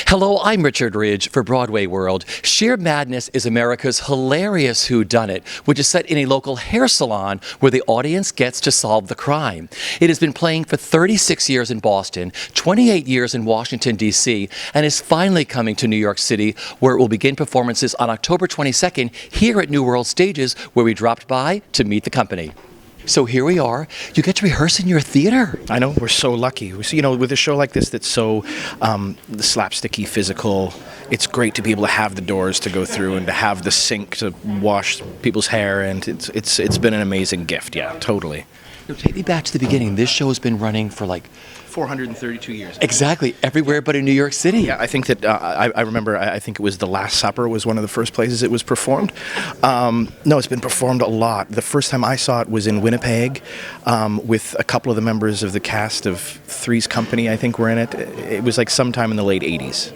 Hello, I'm Richard Ridge for Broadway World. Sheer Madness is America's hilarious whodunit, which is set in a local hair salon where the audience gets to solve the crime. It has been playing for 36 years in Boston, 28 years in Washington, D.C., and is finally coming to New York City, where it will begin performances on October 22nd here at New World Stages, where we dropped by to meet the company. So here we are. You get to rehearse in your theater. I know, we're so lucky. With a show like this that's so slapsticky, physical, it's great to be able to have the doors to go through and to have the sink to wash people's hair, and it's been an amazing gift. Yeah, totally. Take me back to the beginning. This show has been running for 432 years. Exactly, everywhere but in New York City. Yeah, I think that I remember. I think it was The Last Supper was one of the first places it was performed. No, it's been performed a lot. The first time I saw it was in Winnipeg, with a couple of the members of the cast of Three's Company. I think were in it. It was like sometime in the late '80s,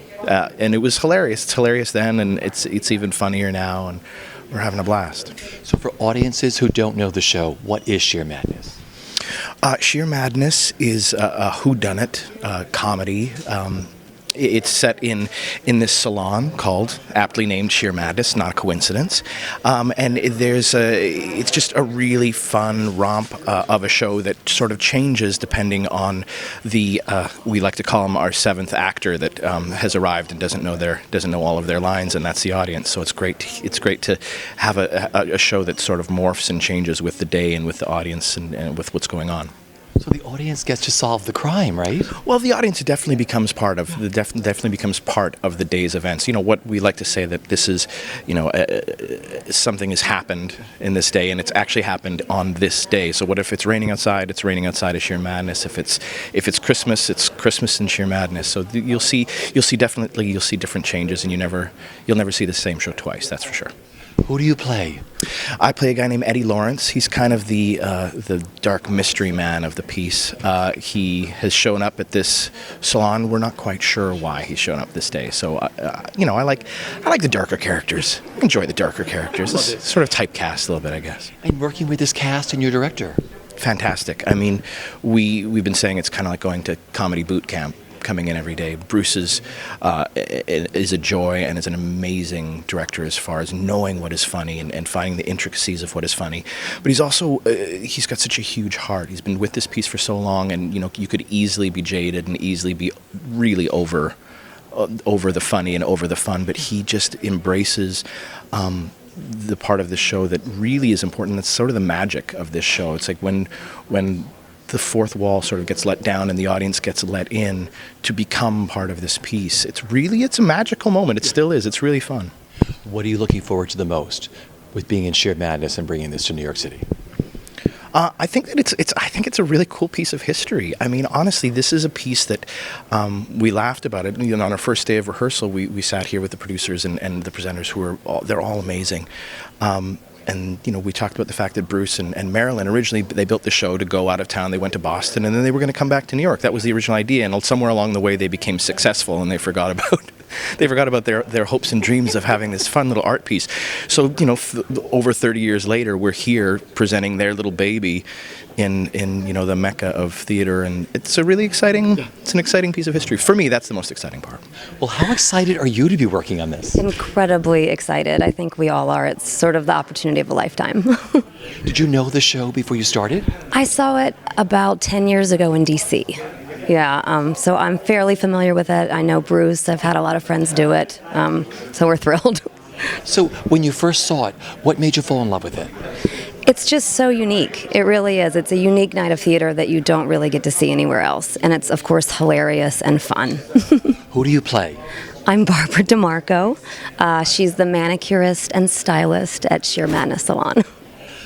and it was hilarious. It's hilarious then, and it's even funnier now, and we're having a blast. So, for audiences who don't know the show, what is Sheer Madness? Sheer Madness is a whodunit comedy. It's set in this salon called, aptly named, Sheer Madness, not a coincidence. And it's just a really fun romp of a show that sort of changes depending on we like to call him our seventh actor that has arrived and doesn't know all of their lines, and that's the audience. So it's great to have a show that sort of morphs and changes with the day and with the audience and with what's going on. So the audience gets to solve the crime, right? Well, the audience definitely becomes part of the day's events. What we like to say that this is, something has happened in this day, and it's actually happened on this day. So what if it's raining outside? It's raining outside of Sheer Madness. If it's Christmas, it's Christmas in Sheer Madness. So you'll see different changes, and you'll never see the same show twice. That's for sure. Who do you play? I play a guy named Eddie Lawrence. He's kind of the dark mystery man of the piece. He has shown up at this salon. We're not quite sure why he's shown up this day. So, I like the darker characters. I enjoy the darker characters. It's sort of typecast a little bit, I guess. And working with this cast and your director. Fantastic. I mean, we've been saying it's kind of like going to comedy boot camp. Coming in every day. Bruce is a joy and is an amazing director as far as knowing what is funny and finding the intricacies of what is funny. But he's also he's got such a huge heart. He's been with this piece for so long, and you could easily be jaded and easily be really over the funny and over the fun. But he just embraces the part of the show that really is important. That's sort of the magic of this show. It's like when the fourth wall sort of gets let down and the audience gets let in to become part of this piece. It's a magical moment. It still is. It's really fun. What are you looking forward to the most with being in Sheer Madness and bringing this to New York City? I think that it's a really cool piece of history. I mean, honestly, this is a piece that we laughed about it. On our first day of rehearsal, we sat here with the producers and the presenters they're all amazing. And, we talked about the fact that Bruce and Marilyn, originally they built the show to go out of town. They went to Boston, and then they were going to come back to New York. That was the original idea, and somewhere along the way they became successful, and they forgot about their hopes and dreams of having this fun little art piece. So, over 30 years later, we're here presenting their little baby in the mecca of theater, and it's an exciting piece of history. For me, that's the most exciting part. Well, how excited are you to be working on this? Incredibly excited. I think we all are. It's sort of the opportunity of a lifetime. Did you know the show before you started? I saw it about 10 years ago in D.C. Yeah, so I'm fairly familiar with it. I know Bruce. I've had a lot of friends do it, so we're thrilled. So when you first saw it, what made you fall in love with it? It's just so unique. It really is. It's a unique night of theater that you don't really get to see anywhere else. And it's, of course, hilarious and fun. Who do you play? I'm Barbara DeMarco. She's the manicurist and stylist at Sheer Madness Salon.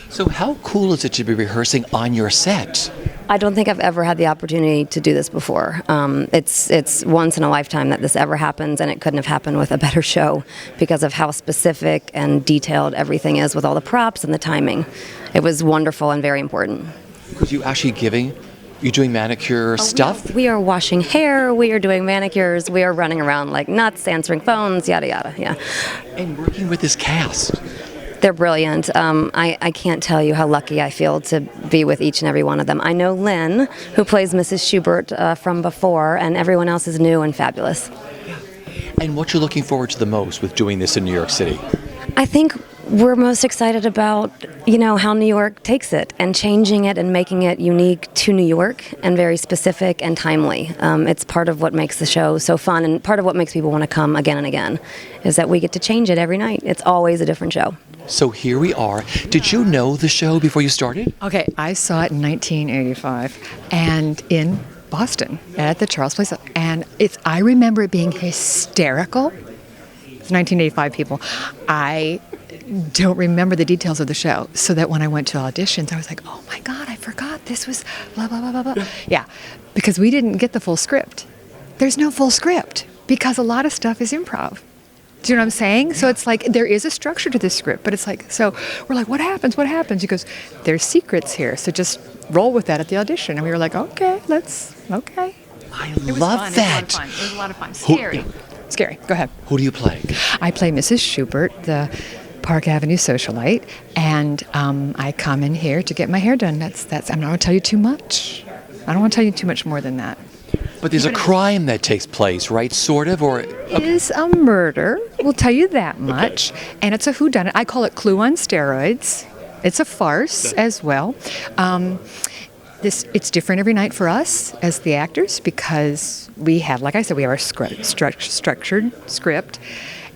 So how cool is it to be rehearsing on your set? I don't think I've ever had the opportunity to do this before. It's once in a lifetime that this ever happens, and it couldn't have happened with a better show because of how specific and detailed everything is with all the props and the timing. It was wonderful and very important. Because you doing manicure stuff? We are washing hair, we are doing manicures, we are running around like nuts, answering phones, yada yada, yeah. And working with this cast. They're brilliant. I can't tell you how lucky I feel to be with each and every one of them. I know Lynn, who plays Mrs. Schubert from before, and everyone else is new and fabulous. And what you're looking forward to the most with doing this in New York City? I think we're most excited about, how New York takes it and changing it and making it unique to New York and very specific and timely. It's part of what makes the show so fun, and part of what makes people want to come again and again is that we get to change it every night. It's always a different show. So here we are. Did you know the show before you started? Okay, I saw it in 1985 and in Boston at the Charles Place, and I remember it being hysterical. It's 1985, people. I don't remember the details of the show, so that when I went to auditions, I was like, oh my God, I forgot this was blah, blah, blah, blah, blah. Yeah, because we didn't get the full script. There's no full script because a lot of stuff is improv. Do you know what I'm saying? So it's like there is a structure to this script, but it's like, so we're like, what happens? What happens? He goes, there's secrets here, so just roll with that at the audition. And we were like, okay. I It was love fun. that. It was a lot of fun. Scary. Scary. Go ahead. Who do you play? I play Mrs. Schubert, the Park Avenue socialite, and I come in here to get my hair done. That's. I'm not going to tell you too much. I don't want to tell you too much more than that. But there's a crime that takes place, right? Sort of, or It is a murder. We'll tell you that much. Okay. And it's a whodunit. I call it Clue on steroids. It's a farce as well. It's different every night for us as the actors because we have, like I said, we have our structured script,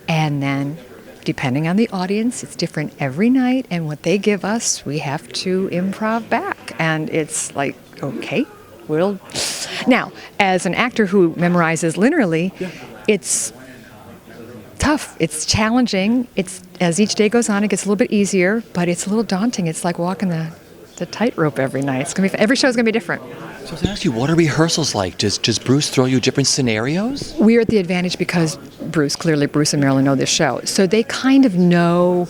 and then depending on the audience, it's different every night. And what they give us, we have to improv back. And it's like, okay, we'll. Now, as an actor who memorizes linearly, it's tough. It's challenging. It's as each day goes on, it gets a little bit easier, but it's a little daunting. It's like walking the tightrope every night. It's gonna be every show's gonna be different. So I was going to ask you, what are rehearsals like? Does Bruce throw you different scenarios? We're at the advantage because Bruce and Marilyn know this show, so they kind of know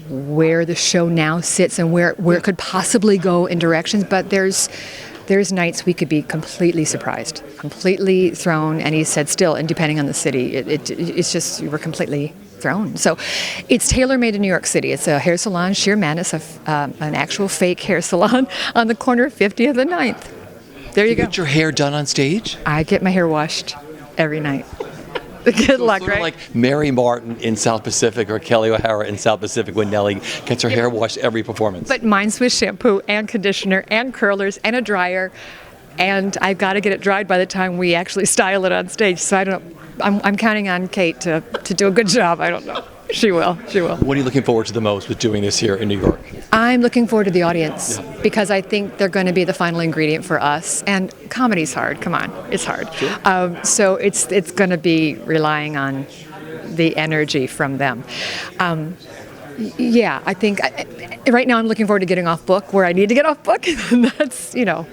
where the show now sits and where it could possibly go in directions. But there's nights we could be completely surprised, completely thrown, and he said still, and depending on the city, it's just, we're completely thrown. So it's tailor-made in New York City. It's a hair salon, Sheer Madness, an actual fake hair salon on the corner of 50th and 9th. There you go. Get your hair done on stage? I get my hair washed every night. Good luck, Sort of right? like Mary Martin in South Pacific or Kelly O'Hara in South Pacific when Nellie gets her hair washed every performance. But mine's with shampoo and conditioner and curlers and a dryer, and I've got to get it dried by the time we actually style it on stage. So I don't. I'm counting on Kate to do a good job. I don't know. She will. What are you looking forward to the most with doing this here in New York? I'm looking forward to the audience because I think they're going to be the final ingredient for us. And comedy's hard. Come on, it's hard. Sure. So it's going to be relying on the energy from them. Yeah, I think right now I'm looking forward to getting off book where I need to get off book, and that's we'll go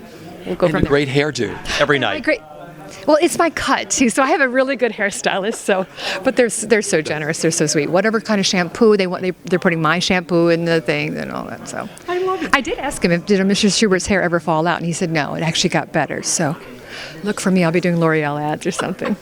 And from a there. great hairdo every night. Great. Well, it's my cut too, so I have a really good hairstylist. So, but they're so generous, they're so sweet. Whatever kind of shampoo they want, they're putting my shampoo in the thing and all that. So, I love it. I did ask him did Mr. Schubert's hair ever fall out, and he said no, it actually got better. So, look for me. I'll be doing L'Oreal ads or something.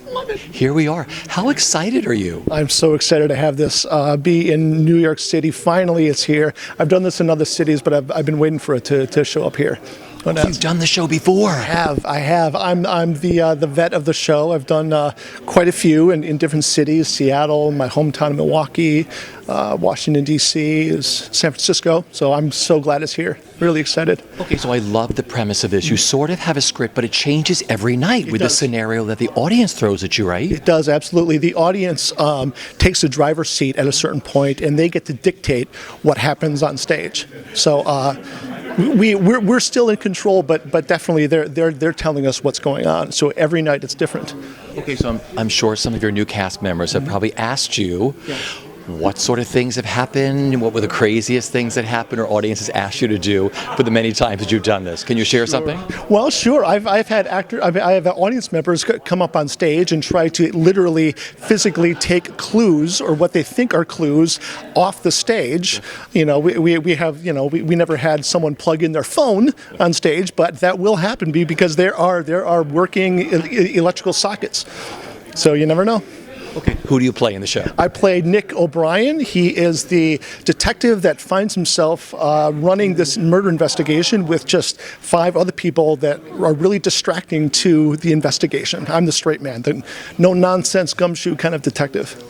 Here we are. How excited are you? I'm so excited to have this be in New York City. Finally, it's here. I've done this in other cities, but I've been waiting for it to show up here. You've done the show before. I have. I'm the vet of the show. I've done quite a few in different cities: Seattle, my hometown of Milwaukee, Washington D.C., San Francisco. So I'm so glad it's here. Really excited. Okay, so I love the premise of this. You sort of have a script, but it changes every night with the scenario that the audience throws at you, right? It does, absolutely. The audience takes the driver's seat at a certain point, and they get to dictate what happens on stage. So we're still in control, but definitely they're telling us what's going on. So every night it's different. Okay, so I'm sure some of your new cast members have probably asked you what sort of things have happened, what were the craziest things that happened or audiences asked you to do for the many times that you've done this. Can you share something? Well, sure. I've had I have audience members come up on stage and try to literally, physically take clues or what they think are clues off the stage. We have we never had someone plug in their phone on stage, but that will happen because there are working electrical sockets. So you never know. Okay, who do you play in the show? I play Nick O'Brien. He is the detective that finds himself running this murder investigation with just 5 other people that are really distracting to the investigation. I'm the straight man, the no-nonsense gumshoe kind of detective.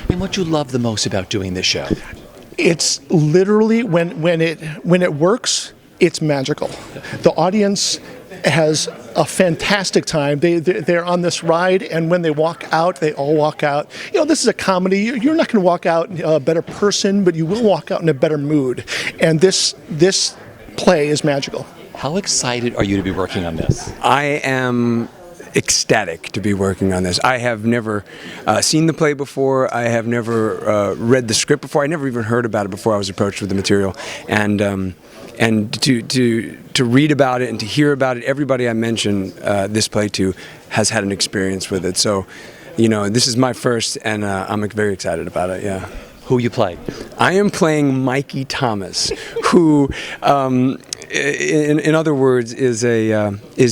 And what you love the most about doing this show? It's literally when it works, it's magical. The audience has a fantastic time. They're on this ride, and when they walk out, they all walk out. You know, this is a comedy. You're not going to walk out a better person, but you will walk out in a better mood. And this play is magical. How excited are you to be working on this? I am ecstatic to be working on this. I have never seen the play before. I have never read the script before. I never even heard about it before I was approached with the material. And to read about it and to hear about it, everybody I mention this play to has had an experience with it. So, you know, this is my first, and I'm very excited about it. Yeah. Who you play? I am playing Mikey Thomas, who, in other words, is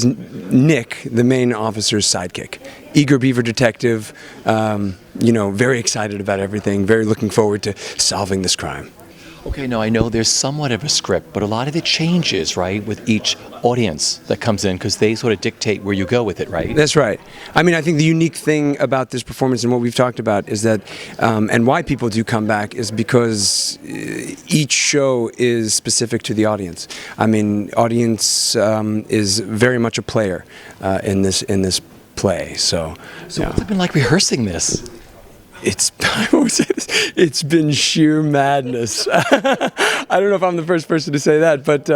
Nick, the main officer's sidekick. Eager beaver detective, you know, very excited about everything, very looking forward to solving this crime. Okay, now I know there's somewhat of a script, but a lot of it changes, right, with each audience that comes in, because they sort of dictate where you go with it, right? That's right. I mean, I think the unique thing about this performance and what we've talked about is that, and why people do come back, is because each show is specific to the audience. I mean, audience is very much a player in this play. So yeah. What's it been like rehearsing this? It's been sheer madness. I don't know if I'm the first person to say that, but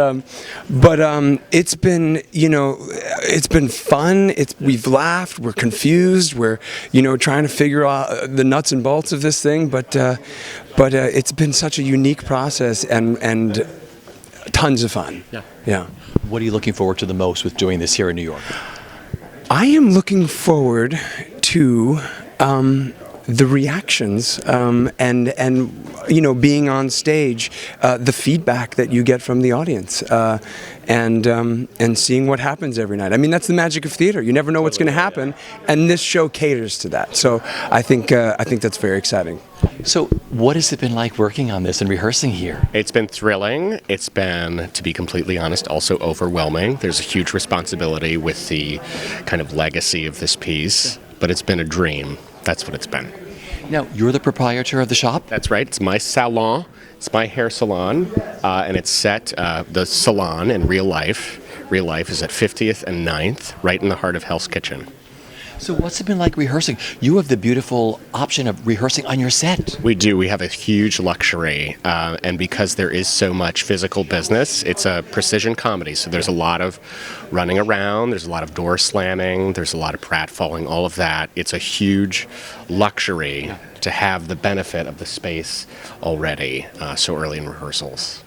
it's been, you know, it's been fun. We've laughed. We're confused. We're, you know, trying to figure out the nuts and bolts of this thing. But it's been such a unique process and tons of fun. Yeah. Yeah. What are you looking forward to the most with doing this here in New York? I am looking forward to the reactions and you know, being on stage, the feedback that you get from the audience, and seeing what happens every night. I mean, that's the magic of theater. You never know what's going to happen, and this show caters to that. So I think that's very exciting. So what has it been like working on this and rehearsing here? It's been thrilling. It's been, to be completely honest, also overwhelming. There's a huge responsibility with the kind of legacy of this piece, but it's been a dream. That's what it's been. Now, you're the proprietor of the shop? That's right. It's my salon. It's my hair salon, and it's set, the salon in real life. Real life is at 50th and 9th, right in the heart of Hell's Kitchen. So what's it been like rehearsing? You have the beautiful option of rehearsing on your set. We do. We have a huge luxury, and because there is so much physical business, it's a precision comedy. So there's a lot of running around, there's a lot of door slamming, there's a lot of pratfalling, all of that. It's a huge luxury to have the benefit of the space already so early in rehearsals.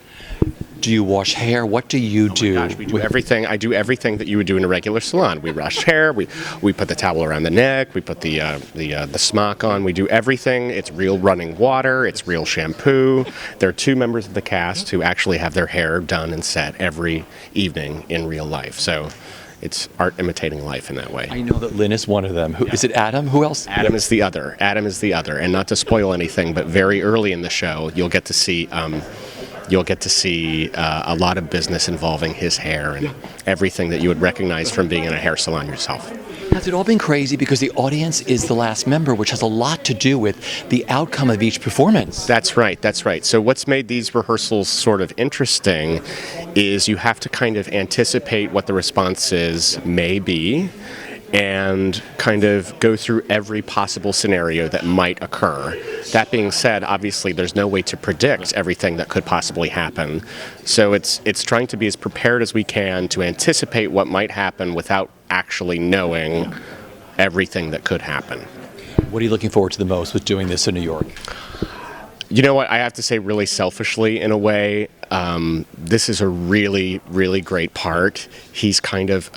Do you wash hair? What do you do? Oh my gosh, we do everything. I do everything that you would do in a regular salon. We wash hair. We put the towel around the neck. We put the smock on. We do everything. It's real running water. It's real shampoo. There are 2 members of the cast who actually have their hair done and set every evening in real life. So it's art imitating life in that way. I know that Lynn is one of them. Is it Adam? Who else? Adam is the other. Adam is the other. And not to spoil anything, but very early in the show, you'll get to see. A lot of business involving his hair and everything that you would recognize from being in a hair salon yourself. Has it all been crazy because the audience is the last member, which has a lot to do with the outcome of each performance? That's right, that's right. So what's made these rehearsals sort of interesting is you have to kind of anticipate what the responses may be and kind of go through every possible scenario that might occur. That being said, obviously there's no way to predict everything that could possibly happen. So it's trying to be as prepared as we can to anticipate what might happen without actually knowing everything that could happen. What are you looking forward to the most with doing this in New York? You know what, I have to say really selfishly in a way, this is a really, really great part. He's kind of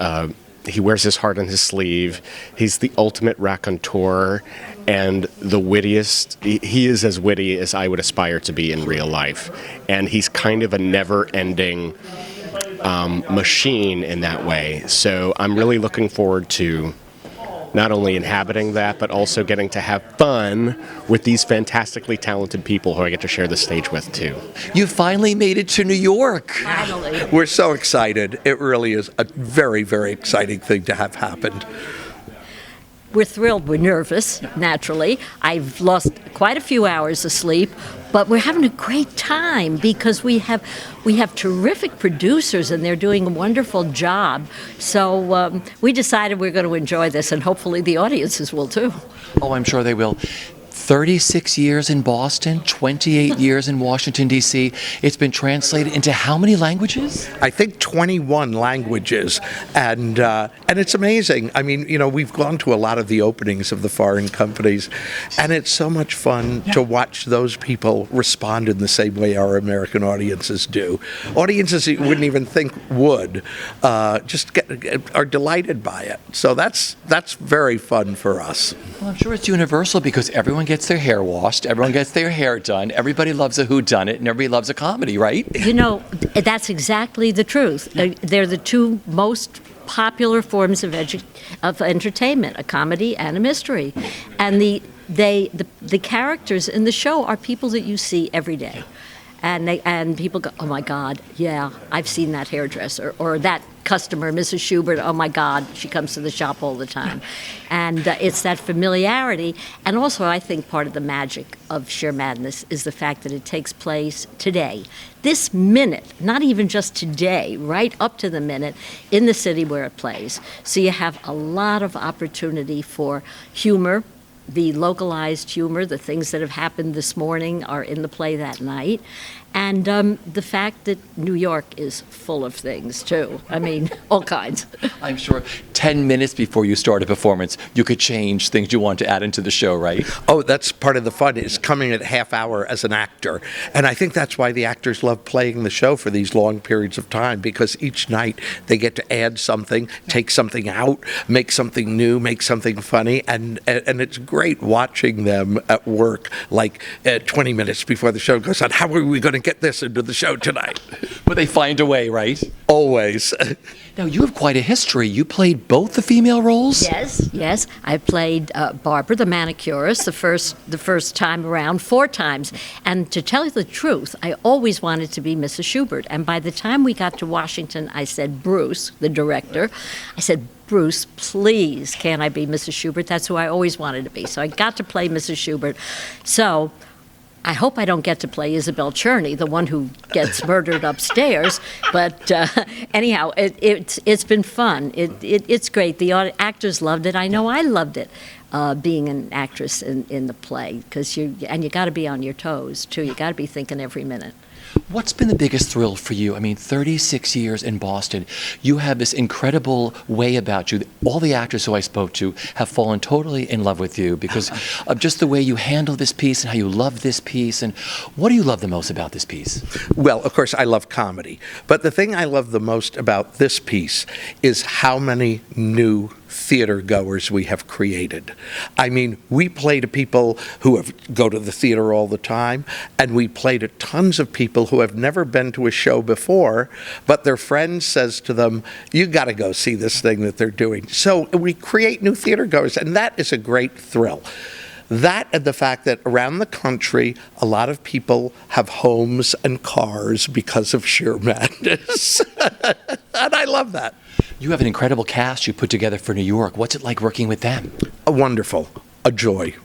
he wears his heart on his sleeve. He's the ultimate raconteur and the wittiest. He is as witty as I would aspire to be in real life. And he's kind of a never-ending machine in that way. So I'm really looking forward to not only inhabiting that, but also getting to have fun with these fantastically talented people who I get to share the stage with too. You finally made it to New York. Finally. We're so excited. It really is a very, very exciting thing to have happened. We're thrilled. We're nervous, naturally. I've lost quite a few hours of sleep, but we're having a great time because we have terrific producers and they're doing a wonderful job. So we decided we're going to enjoy this, and hopefully the audiences will too. Oh, I'm sure they will. 36 years in Boston, 28 years in Washington, D.C. It's been translated into how many languages? I think 21 languages, and it's amazing. I mean, you know, we've gone to a lot of the openings of the foreign companies, and it's so much fun to watch those people respond in the same way our American audiences do. Audiences you wouldn't even think would are delighted by it. So that's very fun for us. Well, I'm sure it's universal because everyone gets their hair washed, everyone gets their hair done, everybody loves a whodunit, and everybody loves a comedy, right? You know, that's exactly the truth. They're the two most popular forms of entertainment, a comedy and a mystery. And the characters in the show are people that you see every day. And people go, oh my God, yeah, I've seen that hairdresser, or that customer, Mrs. Schubert, oh my God, she comes to the shop all the time. And it's that familiarity. And also, I think part of the magic of Sheer Madness is the fact that it takes place today. This minute, not even just today, right up to the minute, in the city where it plays. So you have a lot of opportunity for humor. The localized humor, the things that have happened this morning are in the play that night. And the fact that New York is full of things, too. I mean, all kinds. I'm sure 10 minutes before you start a performance, you could change things you want to add into the show, right? Oh, that's part of the fun, is coming at half hour as an actor. And I think that's why the actors love playing the show for these long periods of time, because each night they get to add something, take something out, make something new, make something funny, and it's great watching them at work, like 20 minutes before the show goes on. How are we going to get this into the show tonight? But they find a way, right? Always. Now, you have quite a history. You played both the female roles? Yes. I played Barbara, the manicurist, the first time around 4 times. And to tell you the truth, I always wanted to be Mrs. Schubert. And by the time we got to Washington, I said, Bruce, the director, I said, Bruce, please, can I be Mrs. Schubert? That's who I always wanted to be. So I got to play Mrs. Schubert. So I hope I don't get to play Isabel Cherney, the one who gets murdered upstairs. But anyhow, it's been fun. It's great. The actors loved it. I know I loved it, being an actress in the play, because you got to be on your toes too. You got to be thinking every minute. What's been the biggest thrill for you? I mean, 36 years in Boston, you have this incredible way about you. All the actors who I spoke to have fallen totally in love with you because of just the way you handle this piece and how you love this piece. And what do you love the most about this piece? Well, of course, I love comedy. But the thing I love the most about this piece is how many new theater goers we have created. I mean, we play to people who go to the theater all the time, and we play to tons of people who have never been to a show before, but their friend says to them, you got to go see this thing that they're doing. So we create new theater goers, and that is a great thrill. That and the fact that around the country, a lot of people have homes and cars because of Sheer Madness. And I love that. You have an incredible cast you put together for New York. What's it like working with them? Wonderful. A joy.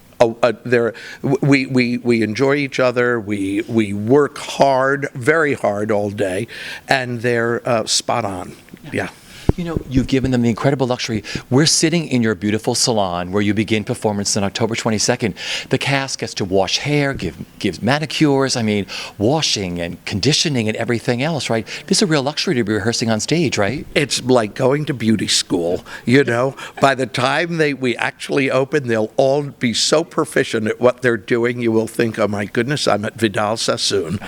We enjoy each other. We work hard, very hard all day, and they're spot on. Yeah. You know, you've given them the incredible luxury. We're sitting in your beautiful salon where you begin performance on October 22nd. The cast gets to wash hair, gives manicures, washing and conditioning and everything else, right? This is a real luxury to be rehearsing on stage, right? It's like going to beauty school, you know. By the time we actually open, they'll all be so proficient at what they're doing, you will think, oh my goodness, I'm at Vidal Sassoon.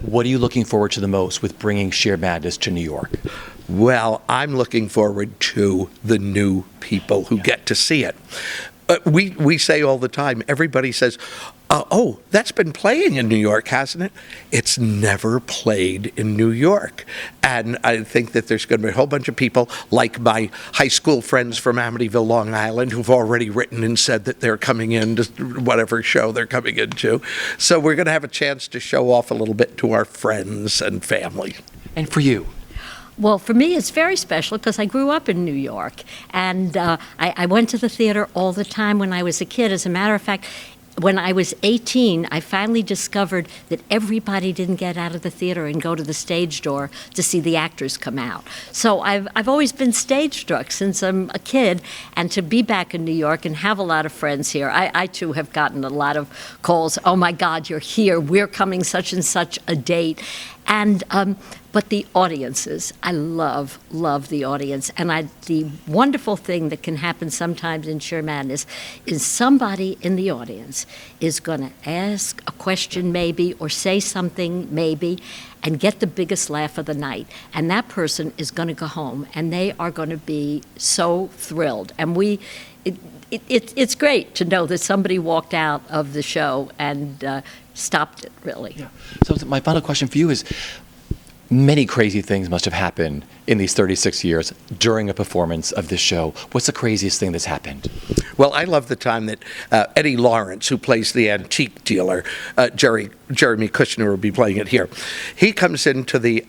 What are you looking forward to the most with bringing Sheer Madness to New York? Well, I'm looking forward to the new people who get to see it. We say all the time, everybody says, oh, that's been playing in New York, hasn't it? It's never played in New York. And I think that there's going to be a whole bunch of people like my high school friends from Amityville, Long Island, who've already written and said that they're coming in to whatever show they're coming into. So we're going to have a chance to show off a little bit to our friends and family. And for you? Well, for me, it's very special because I grew up in New York, and I went to the theater all the time when I was a kid. As a matter of fact, when I was 18, I finally discovered that everybody didn't get out of the theater and go to the stage door to see the actors come out. So I've always been stage struck since I'm a kid, and to be back in New York and have a lot of friends here, I too have gotten a lot of calls, oh my God, you're here, we're coming such and such a date. And but the audiences, I love the audience. And the wonderful thing that can happen sometimes in Sheer Madness is somebody in the audience is going to ask a question maybe or say something maybe and get the biggest laugh of the night. And that person is going to go home and they are going to be so thrilled. And it's great to know that somebody walked out of the show and stopped it, really. Yeah. So my final question for you is, many crazy things must have happened in these 36 years during a performance of this show. What's the craziest thing that's happened? Well, I love the time that Eddie Lawrence, who plays the antique dealer, Jeremy Kushner will be playing it here. He comes into the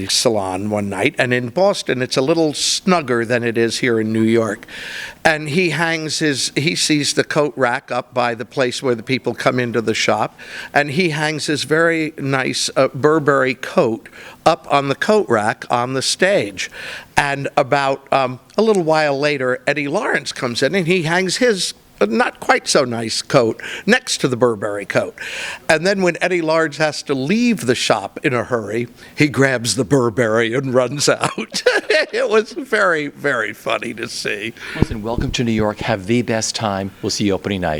salon one night, and in Boston it's a little snugger than it is here in New York. And he sees the coat rack up by the place where the people come into the shop, and he hangs his very nice Burberry coat up on the coat rack on the stage. And about a little while later, Eddie Lawrence comes in and he hangs his not quite so nice coat next to the Burberry coat. And then when Eddie Lawrence has to leave the shop in a hurry, he grabs the Burberry and runs out. It was very, very funny to see. Listen, welcome to New York. Have the best time. We'll see you opening night.